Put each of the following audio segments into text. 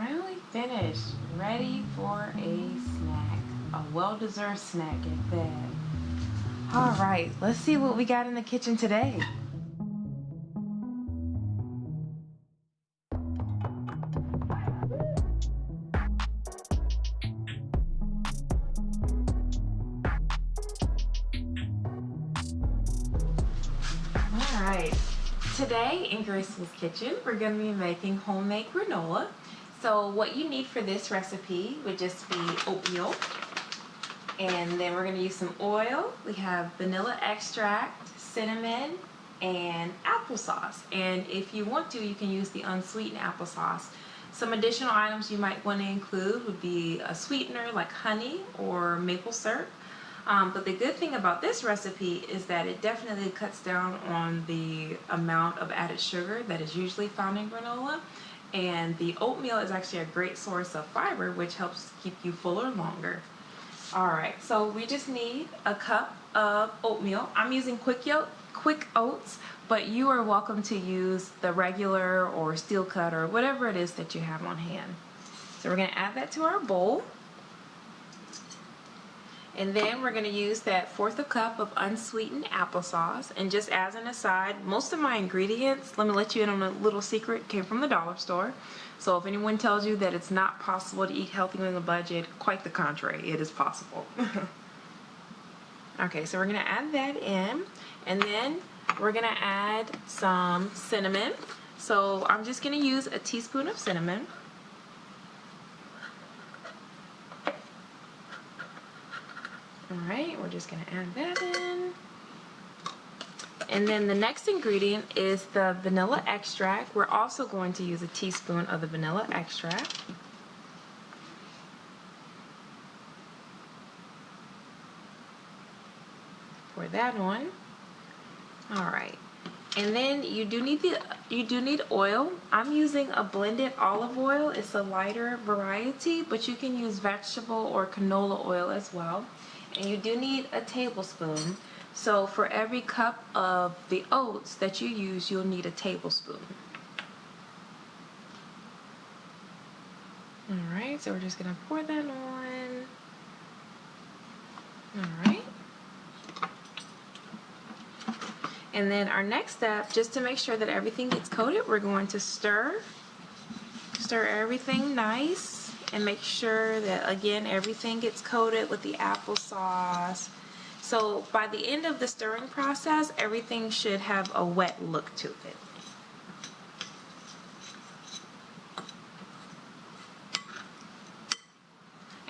finally finished. Ready for a snack. A well-deserved snack at that. Alright, let's see what we got in the kitchen today. Alright, today in Grace's kitchen we're going to be making homemade granola. So what you need for this recipe would just be oatmeal. And then we're going to use some oil. We have vanilla extract, cinnamon, and applesauce. And if you want to, you can use the unsweetened applesauce. Some additional items you might want to include would be a sweetener like honey or maple syrup. But the good thing about this recipe is that it definitely cuts down on the amount of added sugar that is usually found in granola. And the oatmeal is actually a great source of fiber, which helps keep you fuller longer. Alright, so we just need a cup of oatmeal. I'm using quick oats, but you are welcome to use the regular or steel cut or whatever it is that you have on hand. So we're going to add that to our bowl. And then we're going to use that 1/4 cup of unsweetened applesauce. And just as an aside, most of my ingredients, let me let you in on a little secret, came from the dollar store. So if anyone tells you that it's not possible to eat healthy within a budget, quite the contrary, it is possible. Okay, so we're going to add that in. And then we're going to add some cinnamon. So I'm just going to use a teaspoon of cinnamon. Alright, we're just going to add that in. And then the next ingredient is the vanilla extract. We're also going to use a teaspoon of the vanilla extract. Pour that on. Alright. And then you do need oil. I'm using a blended olive oil. It's a lighter variety, but you can use vegetable or canola oil as well. And you do need a tablespoon. So for every cup of the oats that you use, you'll need a tablespoon. Alright, so we're just going to pour that on. Alright. And then our next step, just to make sure that everything gets coated, we're going to stir everything nice. And make sure that, again, everything gets coated with the applesauce. So by the end of the stirring process, everything should have a wet look to it.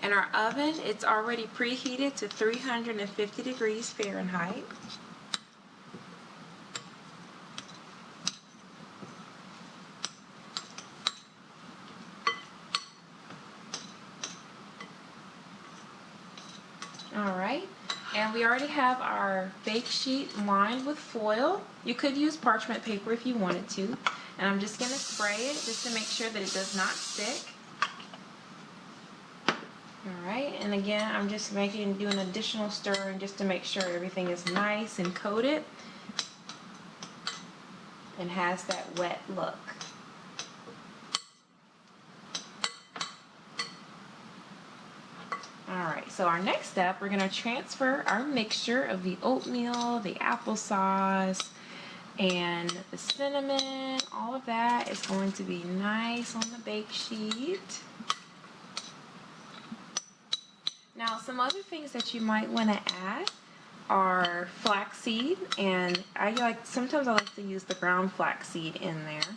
And our oven, it's already preheated to 350 degrees Fahrenheit. Alright, and we already have our bake sheet lined with foil. You could use parchment paper if you wanted to. And I'm just going to spray it just to make sure that it does not stick. Alright, and again, I'm just doing additional stirring just to make sure everything is nice and coated and has that wet look. Alright, so our next step, we're going to transfer our mixture of the oatmeal, the applesauce, and the cinnamon. All of that is going to be nice on the bake sheet. Now, some other things that you might want to add are flaxseed, and sometimes I like to use the ground flaxseed in there.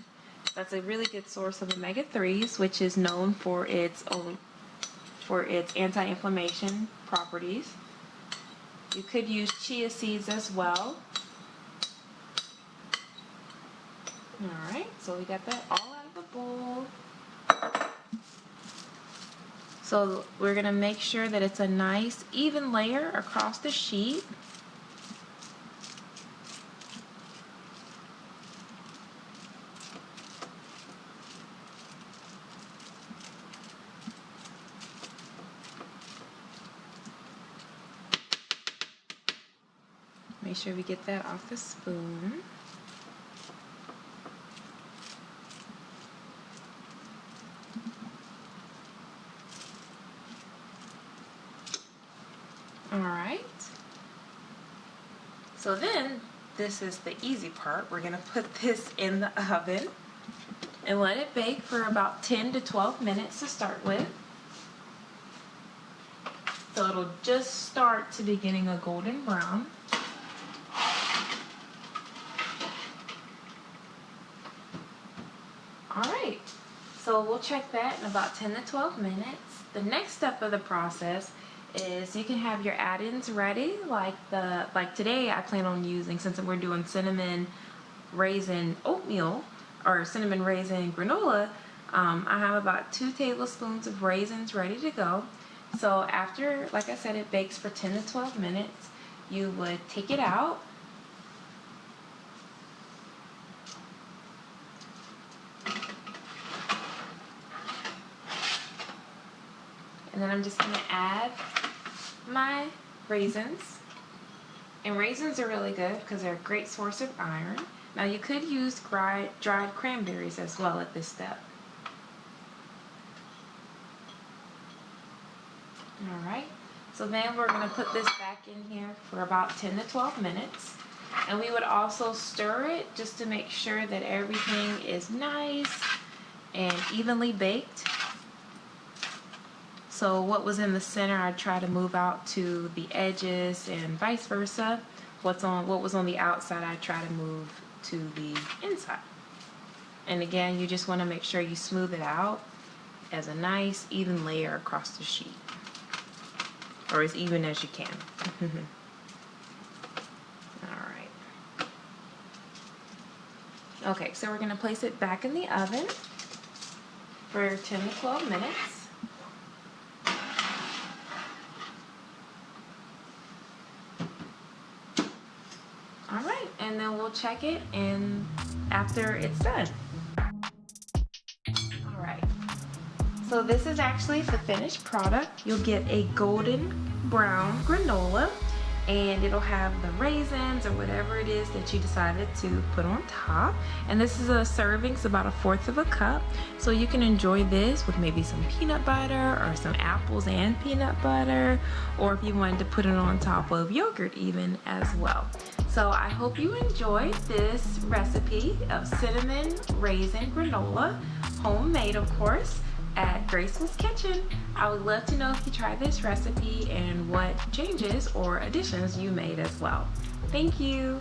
That's a really good source of omega-3s, which is known for its anti-inflammation properties. You could use chia seeds as well. Alright, so we got that all out of the bowl. So we're going to make sure that it's a nice even layer across the sheet. Make sure we get that off the spoon. All right. So then, this is the easy part. We're gonna put this in the oven and let it bake for about 10 to 12 minutes to start with. So it'll just start to be getting a golden brown. All right, so we'll check that in about 10 to 12 minutes. The next step of the process is you can have your add-ins ready, like today I plan on using, since we're doing cinnamon raisin oatmeal or cinnamon raisin granola, I have about 2 tablespoons of raisins ready to go. So after, like I said, it bakes for 10 to 12 minutes, you would take it out. And then I'm just going to add my raisins. And raisins are really good because they're a great source of iron. Now you could use dried cranberries as well at this step. Alright, so then we're going to put this back in here for about 10 to 12 minutes. And we would also stir it just to make sure that everything is nice and evenly baked. So what was in the center, I try to move out to the edges and vice versa. What was on the outside, I try to move to the inside. And again, you just want to make sure you smooth it out as a nice even layer across the sheet, or as even as you can. All right. Okay, so we're going to place it back in the oven for 10 to 12 minutes. All right, and then we'll check it and after it's done. All right, so this is actually the finished product. You'll get a golden brown granola, and it'll have the raisins or whatever it is that you decided to put on top. And this is a serving, so about 1/4 of a cup. So you can enjoy this with maybe some peanut butter or some apples and peanut butter, or if you wanted to put it on top of yogurt even as well. So I hope you enjoyed this recipe of cinnamon raisin granola, homemade of course, at Graceful's Kitchen. I would love to know if you tried this recipe and what changes or additions you made as well. Thank you.